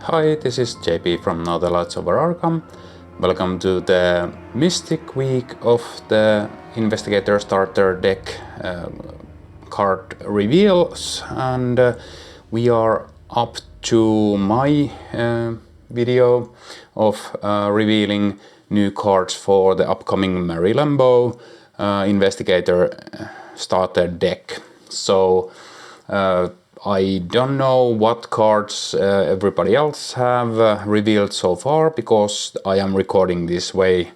Hi, this is JP from Now the Lights Over Arkham. Welcome to the Mystic week of the Investigator Starter deck card reveals, and we are up to my video of revealing new cards for the upcoming Marie Lambeau Investigator Starter deck. So I don't know what cards everybody else have revealed so far, because I am recording this way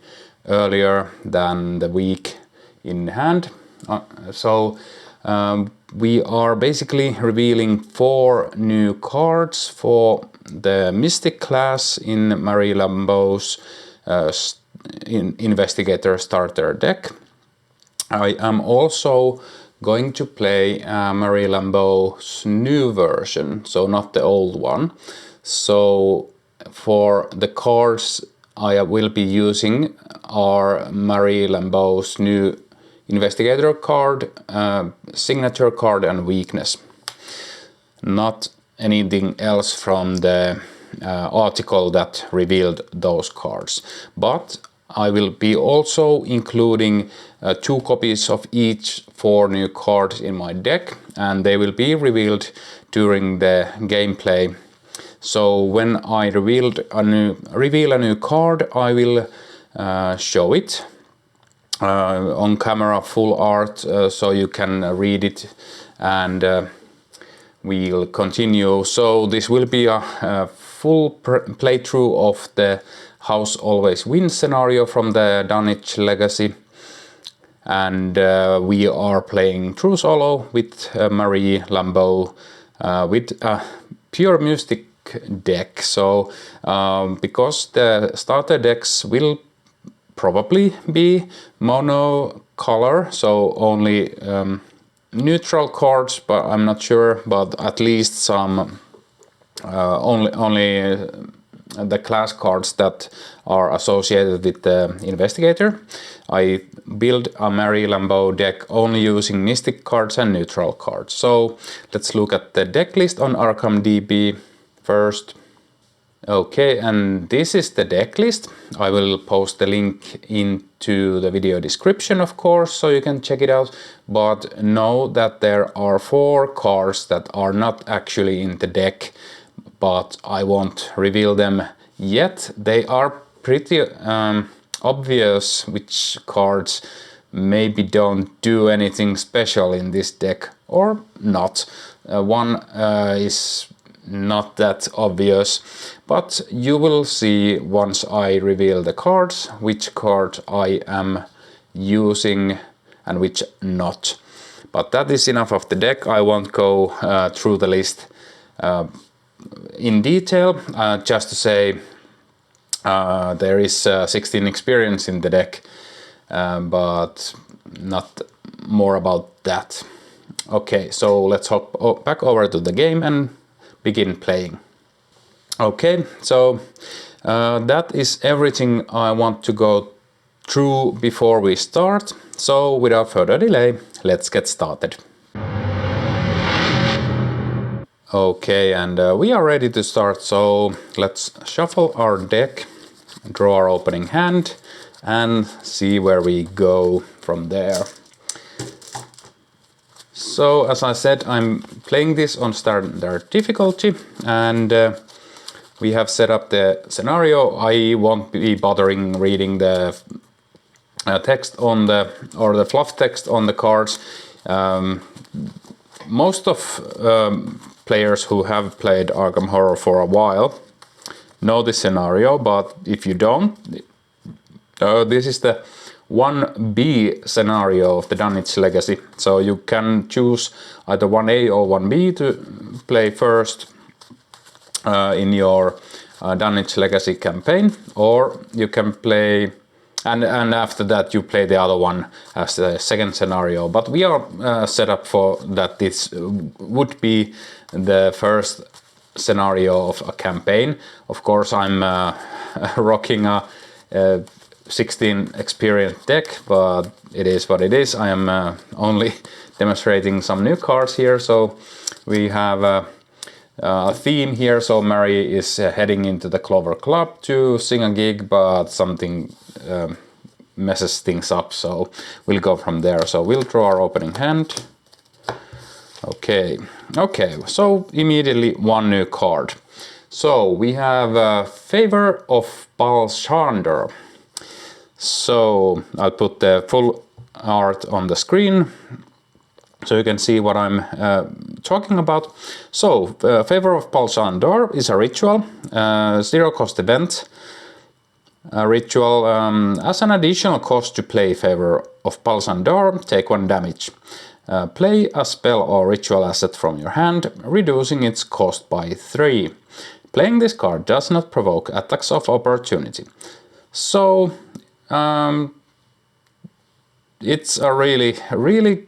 earlier than the week in hand. We are basically revealing 4 new cards for the Mystic class in Marie Lambeau's Investigator Starter deck. I am also going to play Marie Lambeau's new version, so not the old one. So for the cards I will be using are Marie Lambeau's new Investigator card, signature card and weakness. Not anything else from the article that revealed those cards. But I will be also including 2 copies of each 4 new cards in my deck, and they will be revealed during the gameplay. So when I reveal a new card, I will show it on camera, full art, so you can read it, and we'll continue. So this will be a full playthrough of the House Always Wins scenario from the Dunwich Legacy, and we are playing true solo with Marie Lambeau with a pure Mystic deck. So because the starter decks will probably be mono color, so only neutral cards, but I'm not sure, but at least some only the class cards that are associated with the Investigator. I build a Marie Lambeau deck only using Mystic cards and neutral cards. So let's look at the deck list on Arkham DB first. Okay, and this is the deck list. I will post the link into the video description, of course, so you can check it out. But know that there are 4 cards that are not actually in the deck, but I won't reveal them yet. They are pretty obvious which cards maybe don't do anything special in this deck, or not. One is not that obvious, but you will see once I reveal the cards which card I am using and which not. But that is enough of the deck. I won't go through the list in detail, just to say there is 16 experience in the deck, but not more about that. Okay, so let's hop back over to the game and begin playing. Okay, so that is everything I want to go through before we start. So without further delay, let's get started. Okay, and we are ready to start, so let's shuffle our deck, draw our opening hand, and see where we go from there. So, as I said, I'm playing this on standard difficulty, and we have set up the scenario. I won't be bothering reading the text on the fluff text on the cards. Most of players who have played Arkham Horror for a while know this scenario, but if you don't, this is the 1B scenario of the Dunwich Legacy. So you can choose either 1A or 1B to play first in your Dunwich Legacy campaign, or you can play and after that you play the other one as the second scenario. But we are set up for that this would be the first scenario of a campaign. Of course, I'm rocking a 16 experience deck, but it is what it is. I am only demonstrating some new cards here. So we have theme here. So Marie is heading into the Clover Club to sing a gig, but something messes things up, so we'll go from there. So we'll draw our opening hand. Okay, so immediately one new card. So we have Favor of Balsander. So I'll put the full art on the screen so you can see what I'm talking about. So Favor of Balsander is a ritual, zero cost event. A ritual as an additional cost to play Favor of Balsander, take 1 damage. Play a spell or ritual asset from your hand, reducing its cost by 3. Playing this card does not provoke attacks of opportunity. So it's a really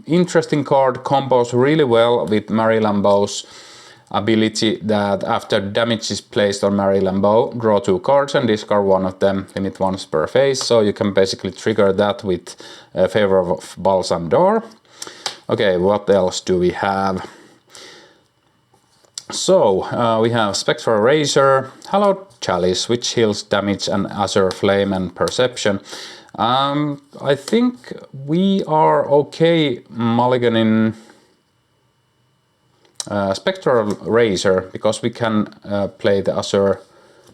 interesting card, combos really well with Marie Lambeau's ability that after damage is placed on Marie Lambeau, draw 2 cards and discard one of them, limit once per phase. So you can basically trigger that with Favor of Balsander. Okay, what else do we have? So we have Spectral Razor, Hallowed Chalice, which heals damage and Azure Flame and Perception. I think we are okay mulliganing Spectral Razor because we can play the Azure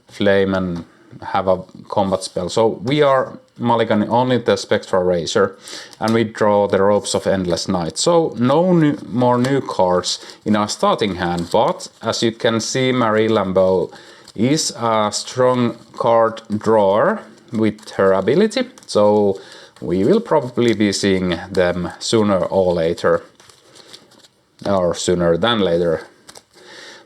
Flame and have a combat spell. So we are mulliganing only the Spectral Razor and we draw the Ropes of Endless Night. So no more new cards in our starting hand, but as you can see, Marie Lambeau is a strong card drawer with her ability, so we will probably be seeing them sooner or later, or sooner than later.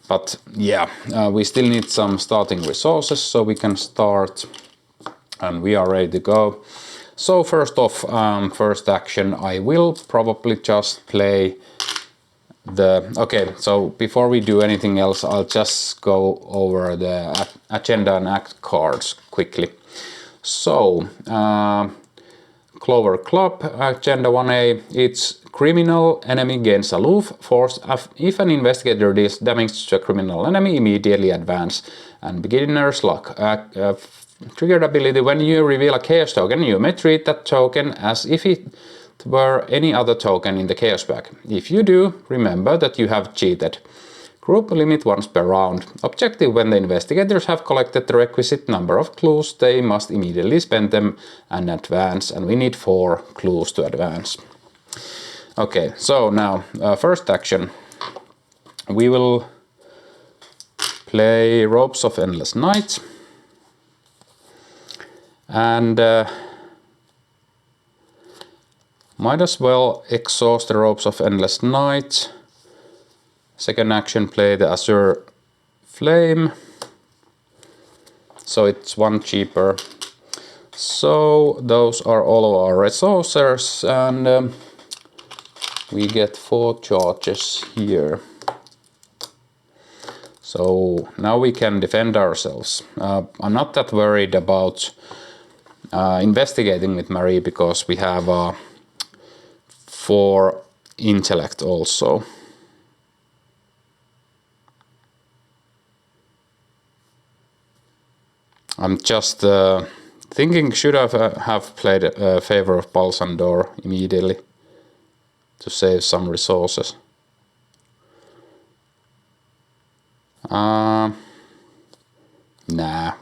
But yeah, we still need some starting resources so we can start, and we are ready to go. So first off, first action, I will probably just play the... Okay, so before we do anything else, I'll just go over the agenda and act cards quickly. So, Clover Club, Agenda 1A, it's criminal enemy gains aloof force. If an investigator deals damage to a criminal enemy, immediately advance. And beginner's luck. Triggered ability, when you reveal a chaos token, you may treat that token as if it were any other token in the chaos bag. If you do, remember that you have cheated. Group limit once per round. Objective: when the investigators have collected the requisite number of clues, they must immediately spend them and advance, and we need 4 clues to advance. Okay, so now first action. We will play Ropes of Endless Night. And might as well exhaust the Ropes of Endless Night. Second action, play the Azure Flame. So it's 1 cheaper. So those are all of our resources, and we get 4 charges here. So now we can defend ourselves. I'm not that worried about investigating with Marie because we have 4 intellect also. I'm just thinking, should I have played Favor of Balsander immediately to save some resources. Nah,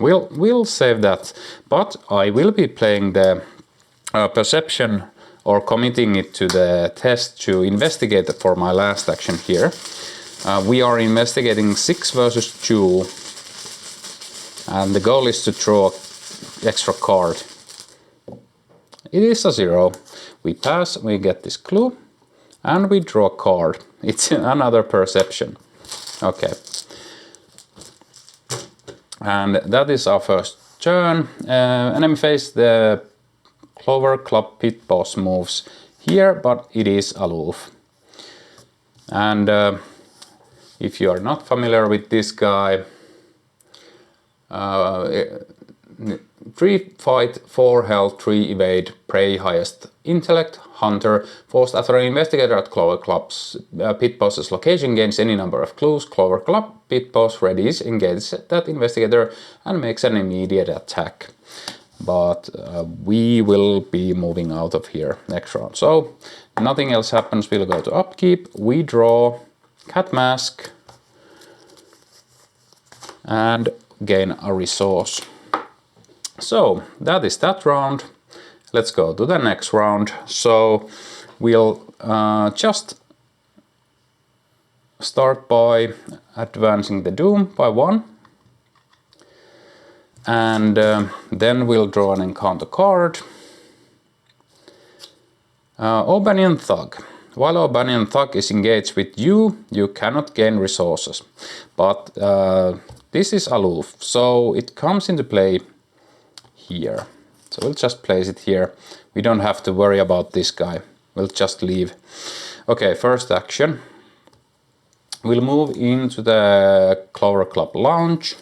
we'll save that. But I will be playing the Perception, or committing it to the test to investigate for my last action here. We are investigating 6 versus 2. And the goal is to draw extra card. It is a 0. We pass, we get this clue, and we draw a card. It's another Perception. Okay. And that is our first turn. Enemy phase, the Clover Club Pit Boss moves here, but it is aloof. And if you are not familiar with this guy, 3 fight, 4 health, 3 evade, prey, highest intellect, hunter. Forced after an investigator at Clover Club's pit boss's location gains any number of clues. Clover Club pit boss readies, engages that investigator and makes an immediate attack. But we will be moving out of here next round. So nothing else happens. We'll go to upkeep. We draw cat mask and gain a resource. So that is that round. Let's go to the next round. So we'll just start by advancing the Doom by 1. And then we'll draw an encounter card. Albanian Thug. While Albanian Thug is engaged with you, you cannot gain resources. But this is aloof, so it comes into play here. So we'll just place it here. We don't have to worry about this guy. We'll just leave. Okay, first action. We'll move into the Clover Club lounge.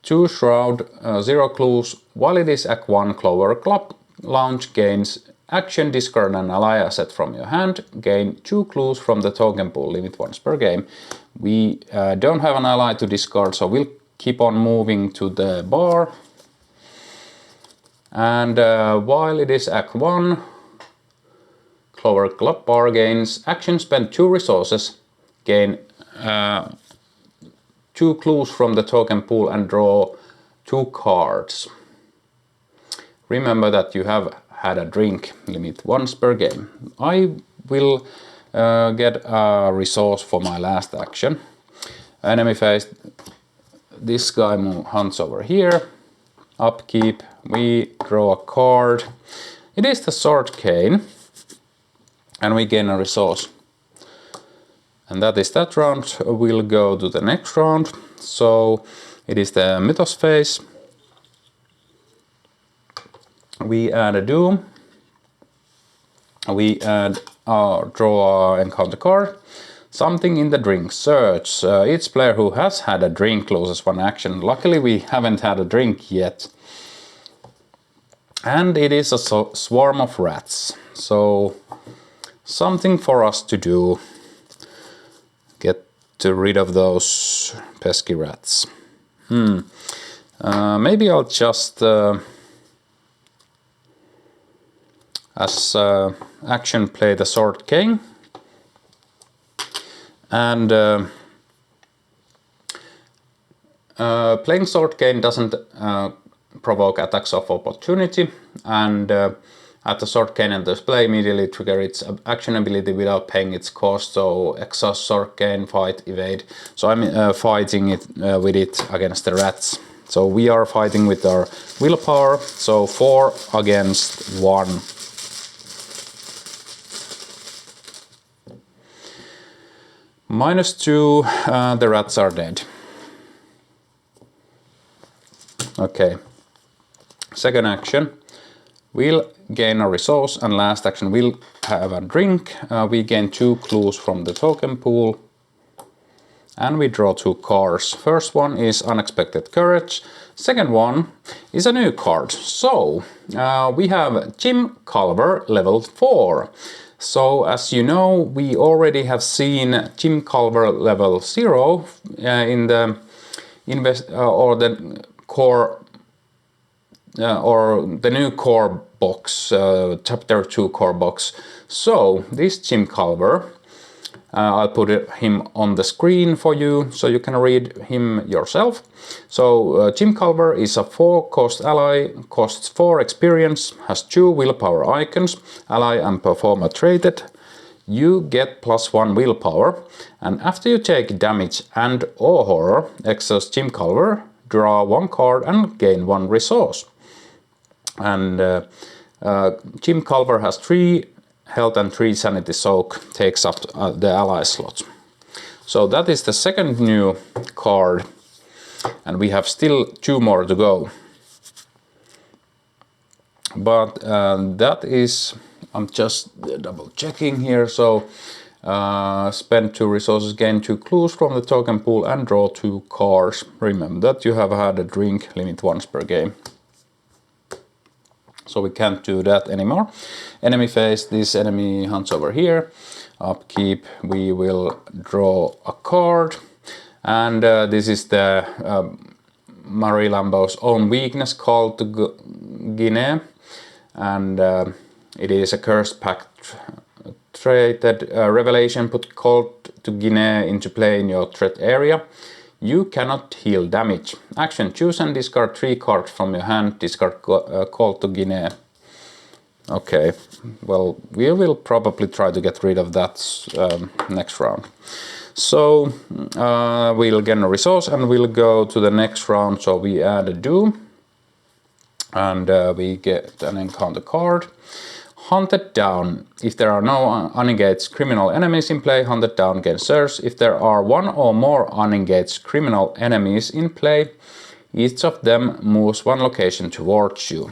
2 Shroud, 0 clues. While it is Act 1, Clover Club lounge gains action, discard an ally asset from your hand, gain 2 clues from the token pool, limit once per game. We don't have an ally to discard, so we'll keep on moving to the bar. And while it is Act 1, Clover Club bar gains action, spend 2 resources, gain 2 clues from the token pool and draw 2 cards. Remember that you have had a drink, limit once per game. I will get a resource for my last action. Enemy phase, this guy hunts over here. Upkeep, we draw a card. It is the Sword Cane, and we gain a resource. And that is that round. We'll go to the next round. So it is the Mythos phase. We add a Doom. We add draw an encounter card. Something in the drink. Search. Each player who has had a drink loses 1 action. Luckily we haven't had a drink yet. And it is a swarm of rats. So something for us to do. Get rid of those pesky rats. Maybe I'll just as action play the Sword Cane. And playing Sword Cane doesn't provoke attacks of opportunity, and at the Sword Cane enters play, immediately trigger its action ability without paying its cost. So exhaust Sword Cane, fight, evade. So I'm fighting it with it against the rats. So we are fighting with our willpower. So 4 against 1. -2, the rats are dead. Okay. Second action, we'll gain a resource, and last action we'll have a drink. We gain 2 clues from the token pool, and we draw 2 cards. First one is Unexpected Courage. Second one is a new card. So we have Jim Culver, level 4. So as you know, we already have seen Jim Culver level 0 in the core or the new core box, chapter 2 core box. So this Jim Culver, I'll put him on the screen for you so you can read him yourself. So Jim Culver is a 4-cost ally, costs 4 experience, has 2 willpower icons, ally and performer traded. You get +1 willpower, and after you take damage and or horror, exhaust Jim Culver, draw 1 card and gain 1 resource. And Jim Culver has 3 health and 3 sanity soak, takes up the ally slot. So that is the second new card, and we have still 2 more to go. But that is, I'm just double checking here, so spend 2 resources, gain 2 clues from the token pool and draw 2 cards. Remember that you have had a drink limit once per game. So we can't do that anymore. Enemy phase, this enemy hunts over here. Upkeep, we will draw a card. And this is the Marie Lambeau's own weakness called to Guinea. And it is a curse pact traded revelation. Put called to Guinea into play in your threat area. You cannot heal damage. Action, choose and discard 3 cards from your hand. Discard call to Guinea. Okay, well, we will probably try to get rid of that next round. So we'll gain a resource and we'll go to the next round. So we add a do and we get an encounter card. Hunted down. If there are no unengaged criminal enemies in play, hunted down gains search. If there are 1 or more unengaged criminal enemies in play, each of them moves 1 location towards you.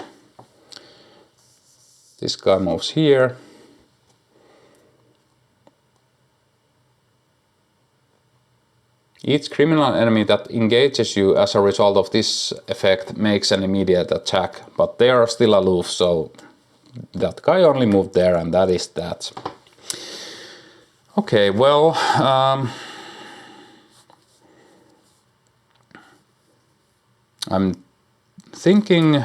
This guy moves here. Each criminal enemy that engages you as a result of this effect makes an immediate attack, but they are still aloof, so that guy only moved there, and that is that. Okay, well, I'm thinking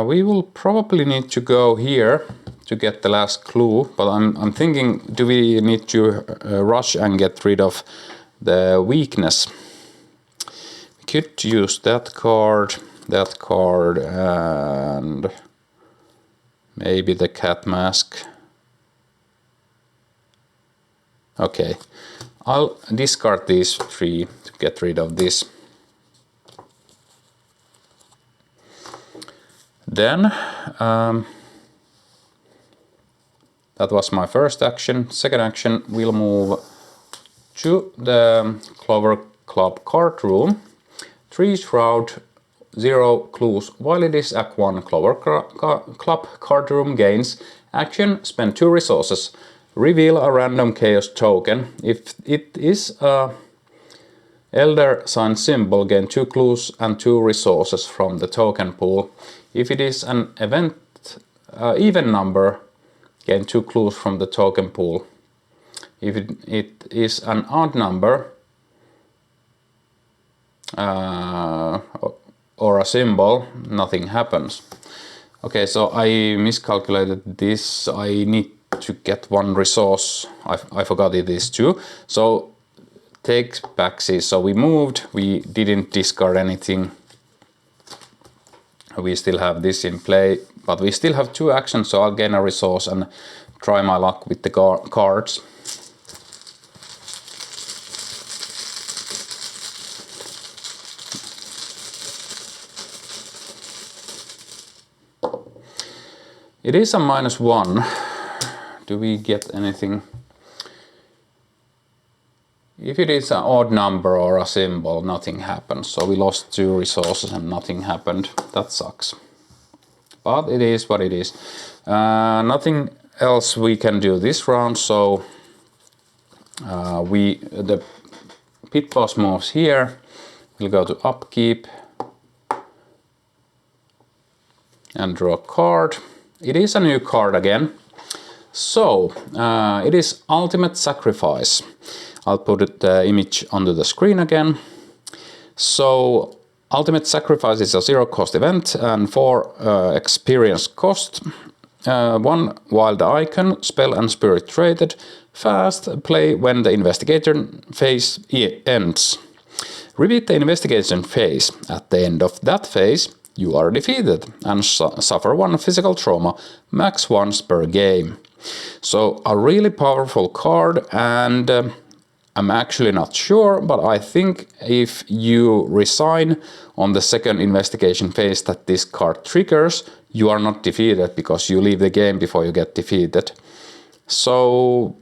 we will probably need to go here to get the last clue, but I'm thinking, do we need to rush and get rid of the weakness? We could use that card, and maybe the cat mask. Okay, I'll discard these 3 to get rid of this. Then that was my first action. Second action, we'll move to the Clover Club card room. 3 shroud, 0 clues. While it is Act 1, Clover Club card room gains action, spend 2 resources. Reveal a random chaos token. If it is a Elder Sign symbol, gain 2 clues and 2 resources from the token pool. If it is an even number, gain 2 clues from the token pool. If it is an odd number or a symbol, nothing happens. Okay, so I miscalculated this. I need to get 1 resource. I forgot it is 2. So take backsies. So we moved, we didn't discard anything. We still have this in play, but we still have 2 actions, so I'll gain a resource and try my luck with the cards. It is a -1. Do we get anything? If it is an odd number or a symbol, nothing happens. So we lost 2 resources and nothing happened. That sucks. But it is what it is. Nothing else we can do this round. So the pit boss moves here. We'll go to upkeep and draw a card. It is a new card again. So it is Ultimate Sacrifice. I'll put the image onto the screen again. So Ultimate Sacrifice is a 0 cost event and 4 experience cost. 1 wild icon, spell and spirit traded. Fast play when the investigation phase ends. Repeat the investigation phase. At the end of that phase, you are defeated and suffer 1 physical trauma, max once per game. So a really powerful card, and I'm actually not sure, but I think if you resign on the second investigation phase that this card triggers, you are not defeated because you leave the game before you get defeated. So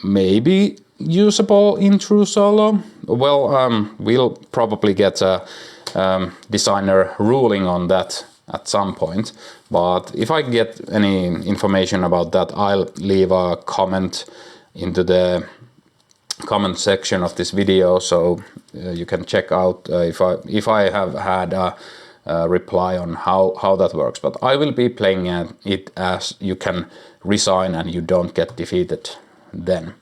maybe usable in true solo. Well, we'll probably get a designer ruling on that at some point, But if I get any information about that, I'll leave a comment into the comment section of this video, so you can check out if I have had a reply on how that works. But I will be playing it as you can resign and you don't get defeated then.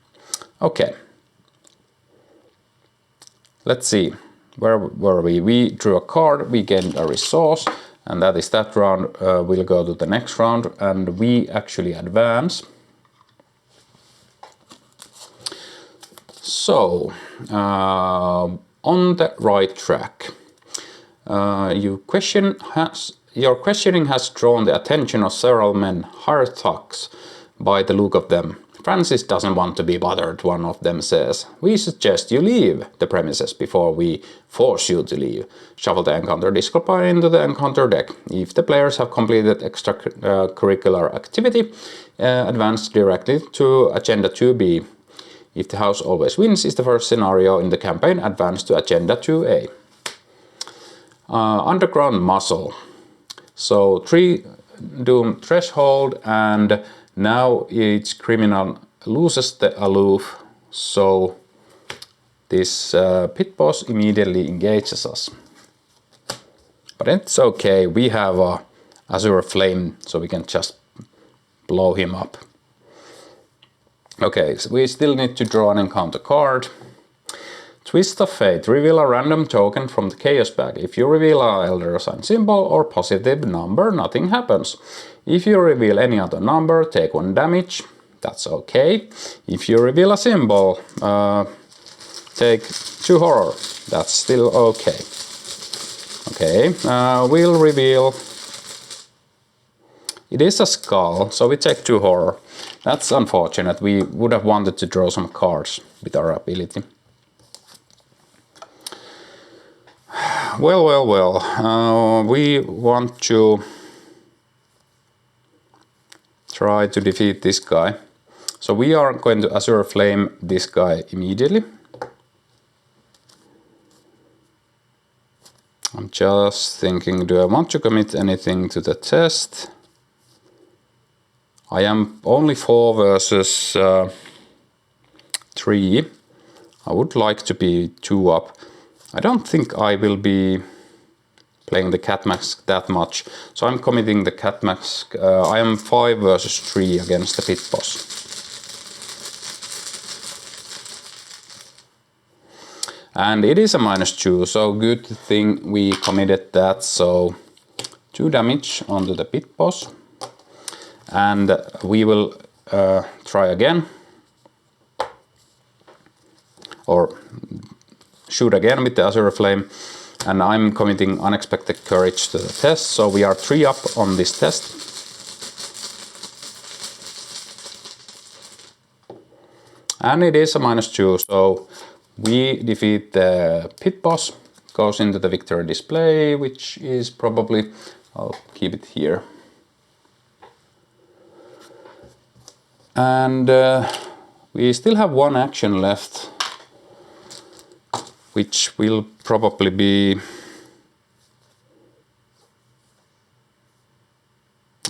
Okay, let's see, where were we? We drew a card, we gained a resource, and that is that round. We'll go to the next round and we actually advance. So, on the right track. Your questioning has drawn the attention of several men, hard thugs, by the look of them. Francis doesn't want to be bothered, one of them says. We suggest you leave the premises before we force you to leave. Shuffle the encounter discard pile into the encounter deck. If the players have completed extracurricular activity, advance directly to Agenda 2B. If the house always wins is the first scenario in the campaign, advance to Agenda 2A. Underground muscle. So 3 doom threshold, and now each criminal loses the aloof, so this pit boss immediately engages us. But it's okay, we have a Azure Flame, so we can just blow him up. Okay, so we still need to draw an encounter card. Twist of Fate. Reveal a random token from the Chaos bag. If you reveal a Elder Sign symbol or positive number, nothing happens. If you reveal any other number, take 1 damage. That's okay. If you reveal a symbol, take 2 horror. That's still okay. Okay, we'll reveal... It is a skull, so we take 2 horror. That's unfortunate. We would have wanted to draw some cards with our ability. Well. We want to try to defeat this guy. So we are going to Azure Flame this guy immediately. I'm just thinking, do I want to commit anything to the test? I am only 4 versus 3. I would like to be 2 up. I don't think I will be playing the Cat Mask that much, so I'm committing the Cat Mask. I am 5 versus 3 against the Pit Boss. And it is a -2, so good thing we committed that, so 2 damage onto the Pit Boss. And we will try again, or shoot again with the Azure Flame, and I'm committing Unexpected Courage to the test, so we are 3 up on this test. And it is a -2, so we defeat the Pit Boss, goes into the victory display, which is probably, I'll keep it here. And we still have 1 action left, which will probably be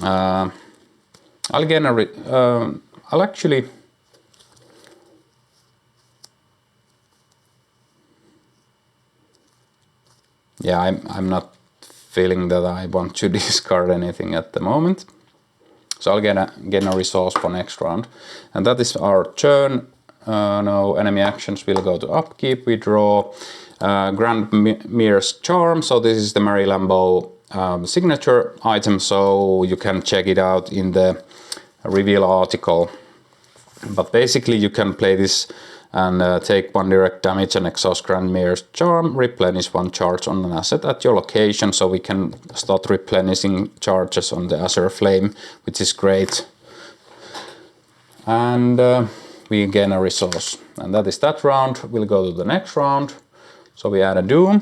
I'll actually yeah, I'm not feeling that I want to discard anything at the moment. So I'll get a resource for next round. And that is our turn. No enemy actions will go to upkeep. We draw Grand Mirror's Charm. So this is the Marie Lambeau signature item, so you can check it out in the reveal article. But basically you can play this and take 1 direct damage and exhaust Grand Mirror's Charm, replenish 1 charge on an asset at your location, so we can start replenishing charges on the Azure Flame, which is great. And we gain a resource, and that is that round. We'll go to the next round. So we add a Doom,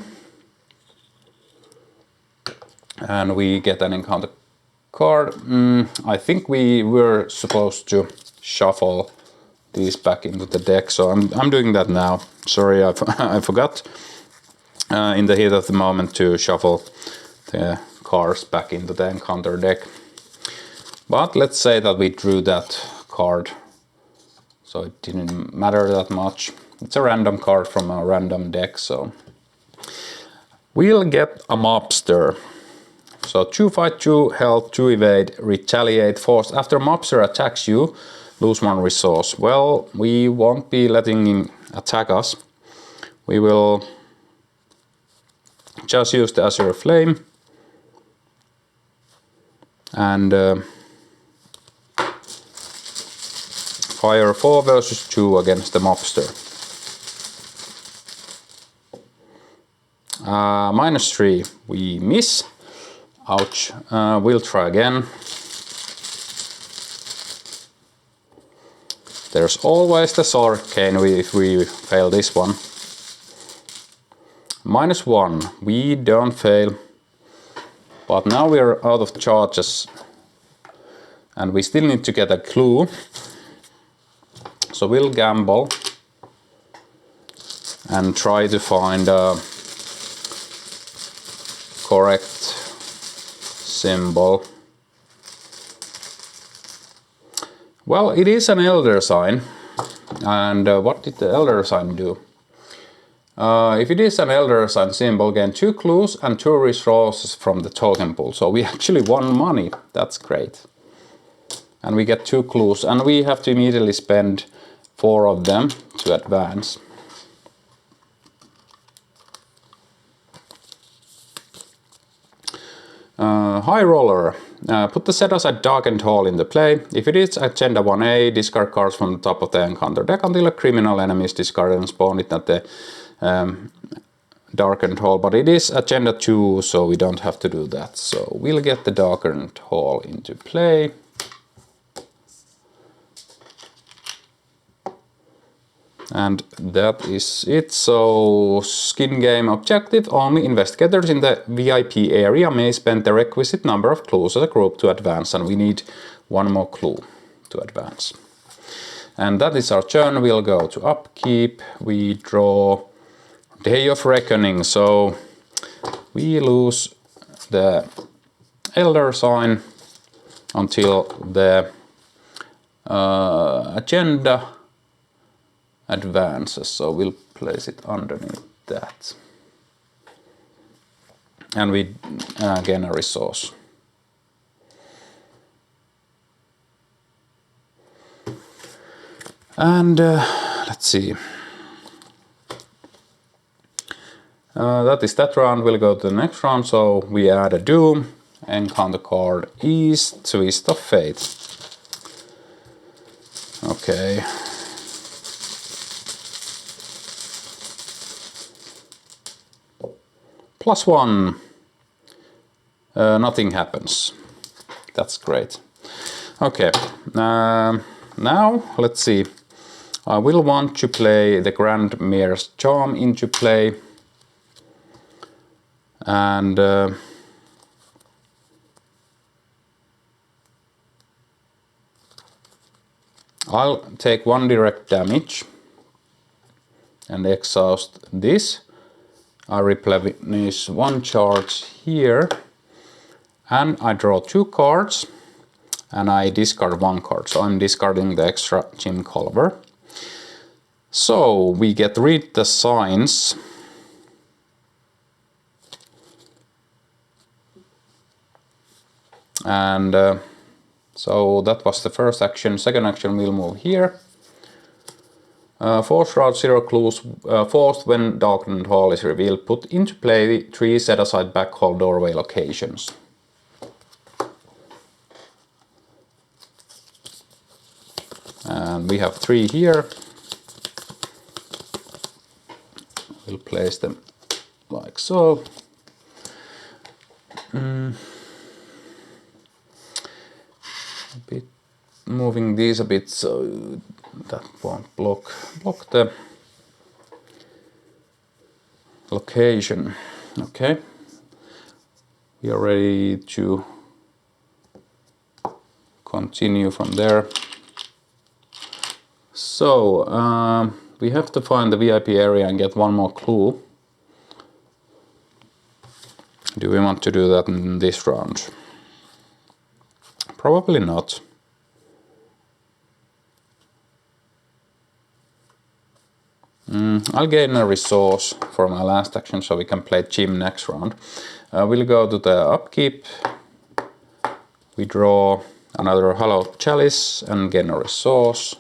and we get an encounter card. I think we were supposed to shuffle these back into the deck, so I'm doing that now. Sorry, I forgot in the heat of the moment to shuffle the cards back into the encounter deck. But let's say that we drew that card, so it didn't matter that much. It's a random card from a random deck, so we'll get a mobster. So 2 fight, 2 health, 2 evade, retaliate, force. After mobster attacks you, lose 1 resource. Well, we won't be letting him attack us. We will just use the Azure Flame and fire 4 versus 2 against the mobster. -3, we miss. Ouch. We'll try again. There's always the sword cane if we fail this one. -1, we don't fail. But now we're out of charges. And we still need to get a clue. So we'll gamble. And try to find a correct symbol. Well, it is an elder sign. And what did the elder sign do? If it is an elder sign symbol, gain 2 clues and 2 resources from the token pool. So we actually won money. That's great. And we get 2 clues, and we have to immediately spend 4 of them to advance. High Roller. Put the set aside Darkened Hall into play. If it is Agenda 1A, discard cards from the top of the encounter deck until a criminal enemy is discarded and spawned it at the Darkened Hall. But it is Agenda 2, so we don't have to do that. So we'll get the Darkened Hall into play. And that is it. So, skin game objective: only investigators in the VIP area may spend the requisite number of clues as a group to advance, and we need 1 more clue to advance. And that is our turn. We'll go to upkeep. We draw Day of Reckoning, so we lose the Elder Sign until the agenda advances, so we'll place it underneath that. And we gain a resource. And let's see. That is that round. We'll go to the next round. So we add a Doom, encounter card is Twist of Fate. Okay. +1. Nothing happens. That's great. Okay. Now let's see. I will want to play the Grand Mayor's Charm into play. And I'll take 1 direct damage and exhaust this. I replenish 1 charge here, and I draw 2 cards, and I discard 1 card. So I'm discarding the extra Jim Culver. So we get read the signs. And so that was the first action. Second action, we'll move here. Force route 0 clues. Forced when Darkened Hall is revealed. Put into play 3 set aside back hall doorway locations. And we have 3 here. We'll place them like so. Moving these a bit so that won't block the location. Okay, we are ready to continue from there. So we have to find the VIP area and get 1 more clue. Do we want to do that in this round? Probably not. I'll gain a resource for my last action so we can play Gym next round. We'll go to the upkeep. We draw another Hollow Chalice and gain a resource.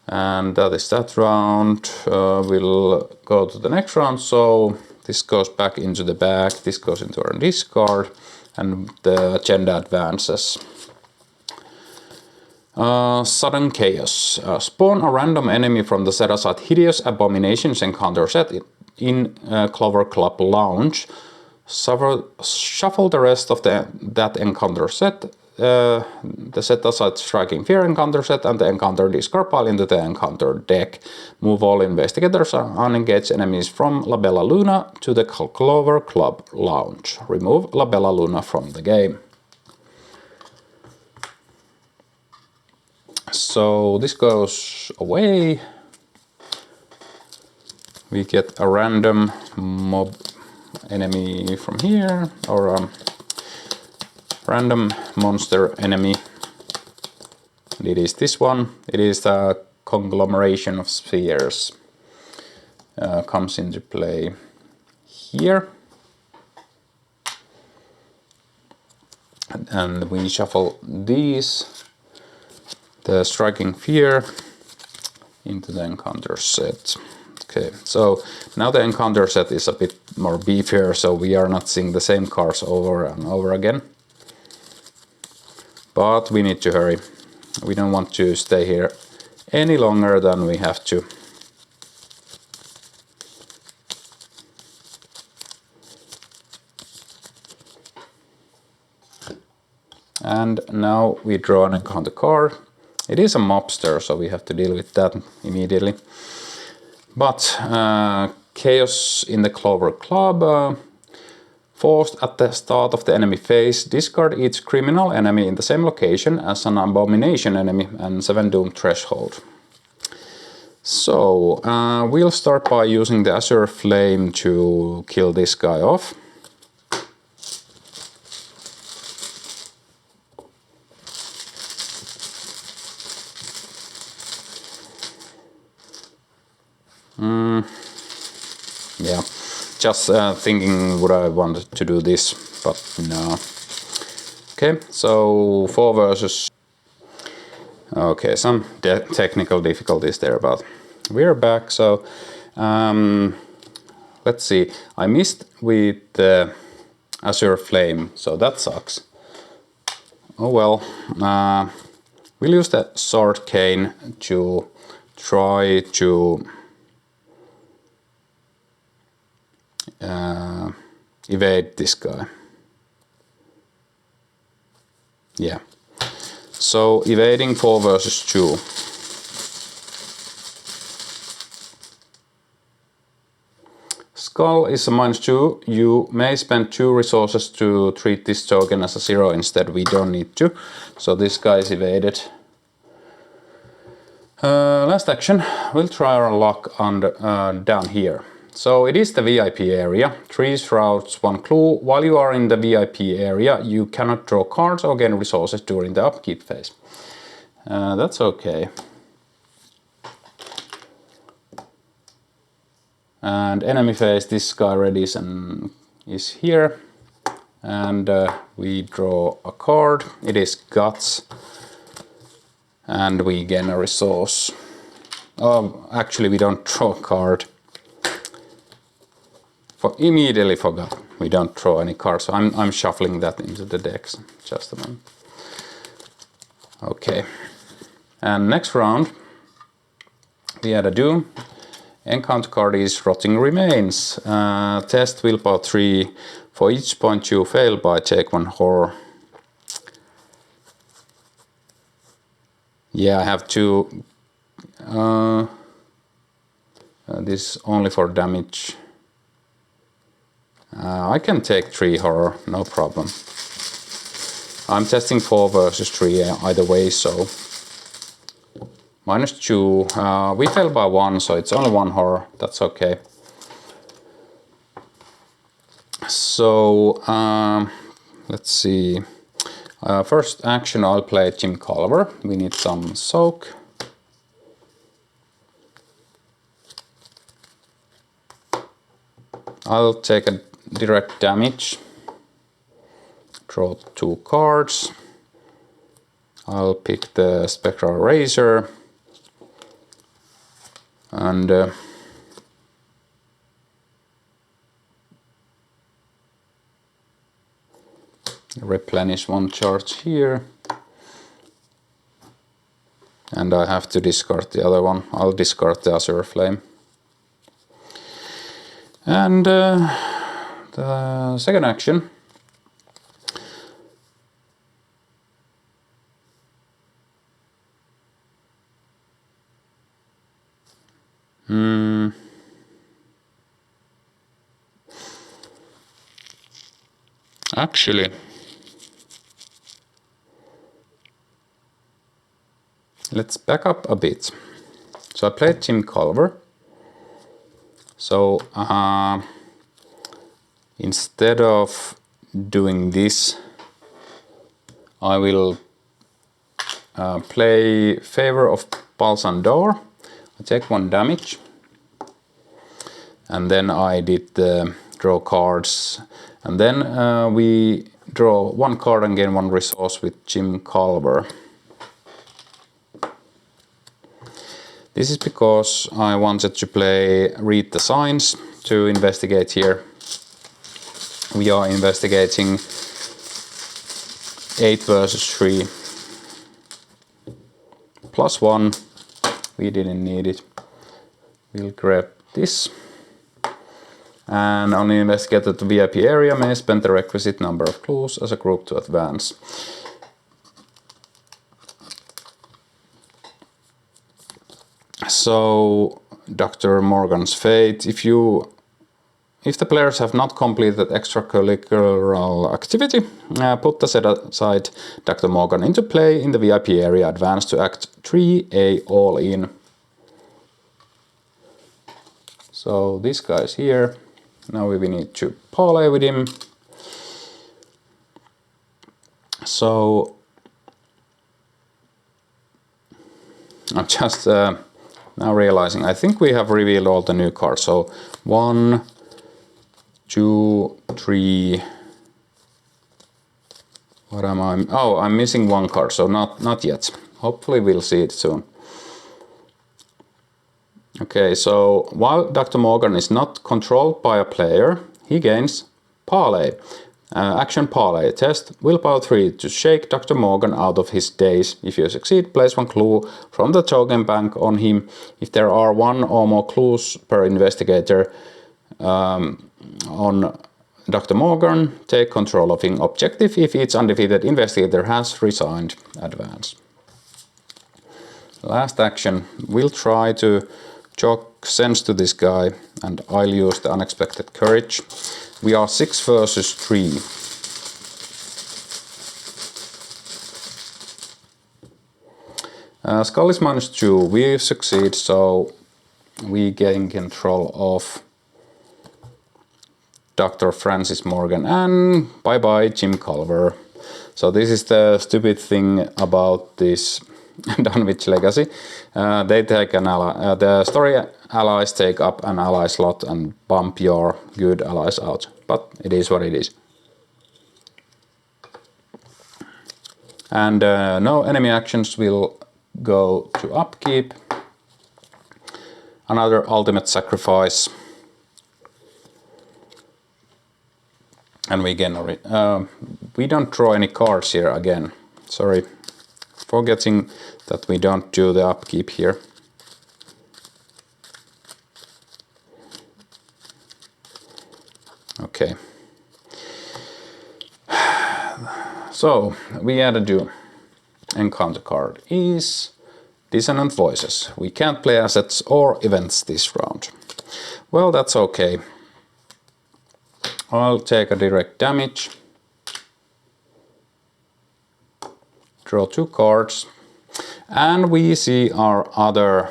And that is that round. We'll go to the next round. So this goes back into the bag. This goes into our discard. And the agenda advances. Sudden Chaos. Spawn a random enemy from the set aside Hideous Abominations encounter set in Clover Club Lounge. Shuffle the rest of that encounter set, the set aside Striking Fear encounter set and the encounter discard pile into the encounter deck. Move all investigators and unengaged enemies from La Bella Luna to the Clover Club Lounge. Remove La Bella Luna from the game. So this goes away. We get a random mob enemy from here, or a random monster enemy. And it is this one. It is a conglomeration of spheres. Comes into play here. And we shuffle these. The Striking Fear into the encounter set. Okay, so now the encounter set is a bit more beefier, so we are not seeing the same cards over and over again. But we need to hurry. We don't want to stay here any longer than we have to. And now we draw an encounter card. It is a mobster, so we have to deal with that immediately. But Chaos in the Clover Club. Forced at the start of the enemy phase, discard each criminal enemy in the same location as an abomination enemy and 7 doom threshold. So we'll start by using the Azure Flame to kill this guy off. Yeah, just thinking would I want to do this, but no. Okay, so 4 versus... Okay, some technical difficulties there, but we're back. So let's see, I missed with the Azure Flame, so that sucks. Oh well, we'll use the Sword Cane to try to evade this guy. Yeah. So evading 4 versus 2. Skull is a -2. You may spend 2 resources to treat this token as a 0 instead. We don't need to. So this guy is evaded. Last action, we'll try our luck on down here. So it is the VIP area, 3 shrouds, 1 clue. While you are in the VIP area, you cannot draw cards or gain resources during the upkeep phase. That's okay. And enemy phase, this guy readies and is here. And we draw a card. It is Guts. And we gain a resource. Oh, actually we don't draw a card. Immediately forgot. We don't draw any cards, so I'm shuffling that into the decks. Just a moment. Okay. And next round, we had a Doom. Encounter card is Rotting Remains. Test willpower 3. For each point you fail by, take 1 horror. Yeah, I have to... this is only for damage. I can take 3 horror, no problem. I'm testing 4 versus 3 either way, so... -2. We fail by 1, so it's only 1 horror. That's okay. So, let's see. First action, I'll play Jim Clover. We need some soak. I'll take a direct damage. Draw 2 cards. I'll pick the Spectral Razor. And replenish 1 charge here. And I have to discard the other one. I'll discard the Azure Flame. And the second action. Actually, let's back up a bit. So I played Jim Clover. So instead of doing this, I will play Favor of Balsandor. I take 1 damage. And then I did the draw cards. And then we draw 1 card and gain 1 resource with Jim Clover. This is because I wanted to play Read the Signs to investigate here. We are investigating 8 versus 3. +1. We didn't need it. We'll grab this. And only investigator to VIP area may spend the requisite number of clues as a group to advance. So, Dr. Morgan's Fate. If the players have not completed extracurricular activity, put the set aside Dr. Morgan into play in the VIP area. Advance to Act 3A all in. So this guy's here. Now we need to parlay with him. So I'm just now realizing, I think we have revealed all the new cards. So 1, 2, 3. What am I? Oh, I'm missing 1 card, so not yet. Hopefully we'll see it soon. Okay, so while Dr. Morgan is not controlled by a player, he gains Parlay. Action Parlay. Test Willpower 3 to shake Dr. Morgan out of his daze. If you succeed, place 1 clue from the token bank on him. If there are 1 or more clues per investigator on Dr. Morgan, take control of his objective. If each undefeated investigator has resigned, advance. Last action. We'll try to chalk sense to this guy, and I'll use the Unexpected Courage. We are 6 versus 3. Skull is -2. We succeed, so we gain control of Dr. Francis Morgan, and bye-bye Jim Clover. So this is the stupid thing about this Dunwich Legacy. They take an ally. The story allies take up an ally slot and bump your good allies out. But it is what it is. And no enemy actions will go to upkeep. Another ultimate sacrifice. And we don't draw any cards here again. Sorry. Forgetting that we don't do the upkeep here. Okay. So we add a do. Encounter card is Dissonant Voices. We can't play assets or events this round. Well, that's okay. I'll take a direct damage. Draw 2 cards. And we see our other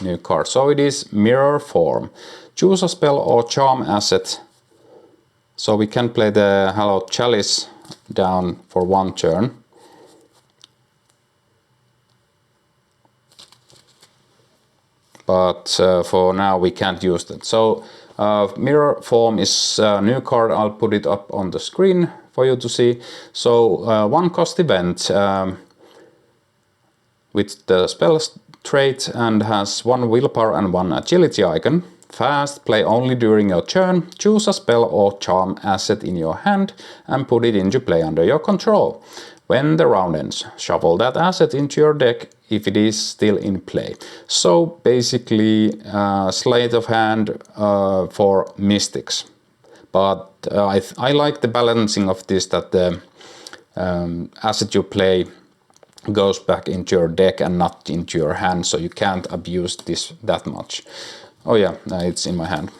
new card. So it is Mirror Form. Choose a spell or charm asset. So we can play the Hallowed Chalice down for 1 turn. But for now we can't use that. So mirror form is a new card. I'll put it up on the screen for you to see. So 1 cost event with the spell trait and has 1 willpower and 1 agility icon. Fast, play only during your turn. Choose a spell or charm asset in your hand and put it into play under your control. When the round ends, shuffle that asset into your deck if it is still in play. So basically sleight of hand for mystics. But I like the balancing of this, that the asset you play goes back into your deck and not into your hand, so you can't abuse this that much. Oh yeah, it's in my hand.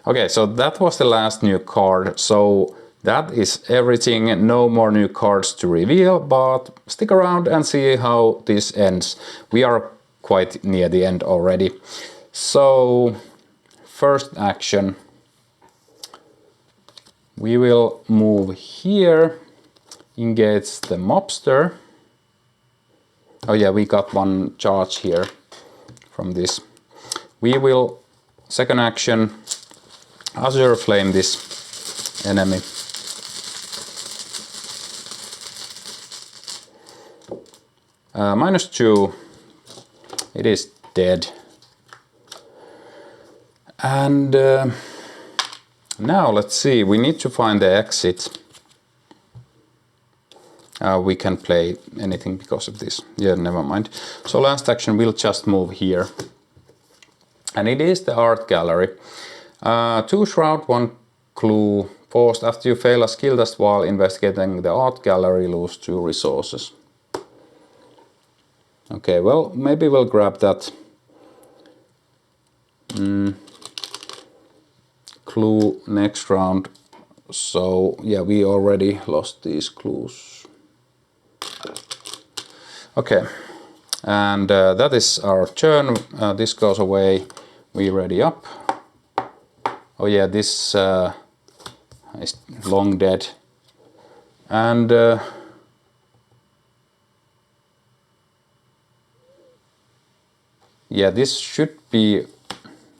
Okay, so that was the last new card. So that is everything. No more new cards to reveal, but stick around and see how this ends. We are quite near the end already. So first action, we will move here, engage the mobster. Oh yeah, we got 1 charge here from this. We will, second action, Azure Flame this enemy. -2, it is dead. And now let's see, we need to find the exit. We can play anything because of this. Yeah, never mind. So last action, we'll just move here. And it is the art gallery. 2 shroud, 1 clue. Forced after you fail a skill test while investigating the art gallery, lose 2 resources. Okay, well, maybe we'll grab that clue next round. So yeah, we already lost these clues. Okay, and that is our turn. This goes away. We ready up. Oh yeah, this is long dead. And yeah, this should be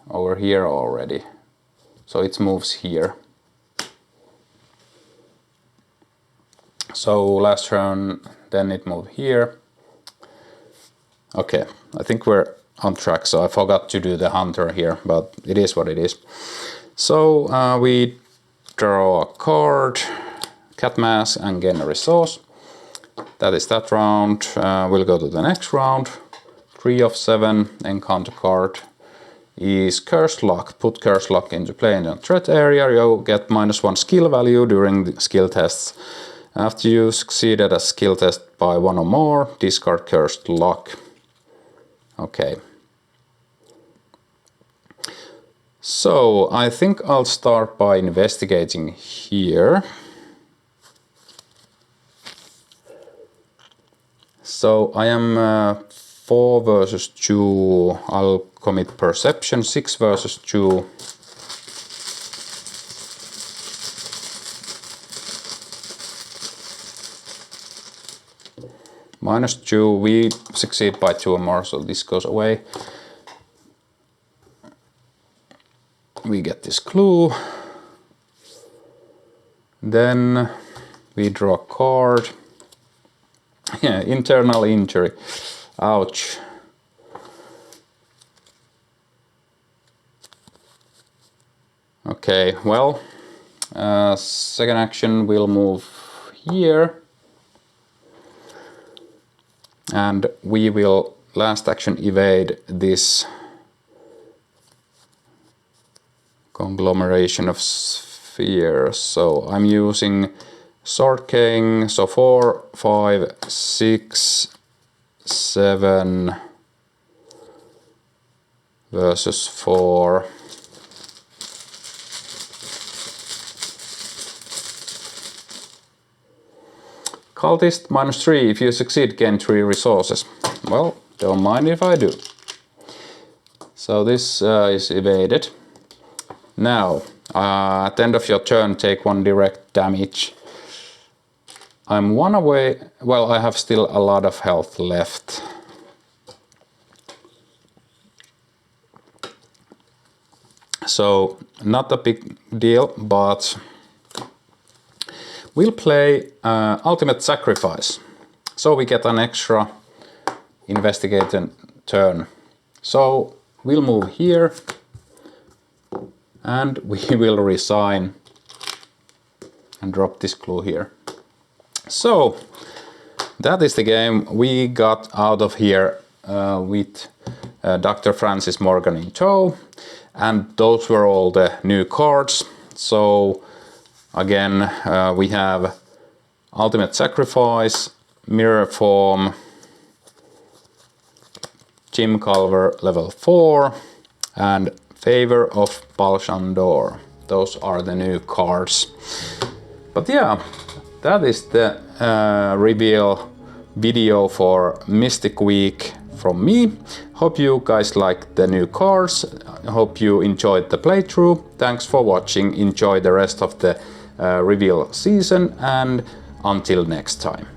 over here already. So it moves here. So last turn, then it moved here. Okay, I think we're on track. So I forgot to do the hunter here, but it is what it is. So we draw a card, cat mask, and gain a resource. That is that round. We'll go to the next round. 3 of 7, encounter card is Cursed Lock. Put Cursed Lock into play in the threat area. You get -1 skill value during the skill tests. After you succeeded a skill test by 1 or more, discard Cursed Lock. Okay. So I think I'll start by investigating here. So I am 4 versus 2. I'll commit perception. 6 versus 2. -2. We succeed by 2 or more, so this goes away. We get this clue. Then we draw a card. Yeah, internal injury. Ouch. Okay, well, second action we'll move here. And we will, last action, evade this conglomeration of spheres. So I'm using Sword King, so 4, 5, 6, 7 versus 4. Cultist -3, if you succeed, gain 3 resources. Well, don't mind if I do. So this is evaded. Now, at the end of your turn, take 1 direct damage. I'm one away. Well, I have still a lot of health left. So not a big deal, but we'll play Ultimate Sacrifice. So we get an extra investigator turn. So we'll move here and we will resign and drop this clue here. So that is the game. We got out of here with Dr. Francis Morgan in tow, and those were all the new cards. So again, we have Ultimate Sacrifice, Mirror Form, Jim Culver level 4, and Favor of Balshandor. Those are the new cards. But yeah, that is the reveal video for Mystic Week from me. Hope you guys liked the new cards. I hope you enjoyed the playthrough. Thanks for watching. Enjoy the rest of the reveal season, and until next time.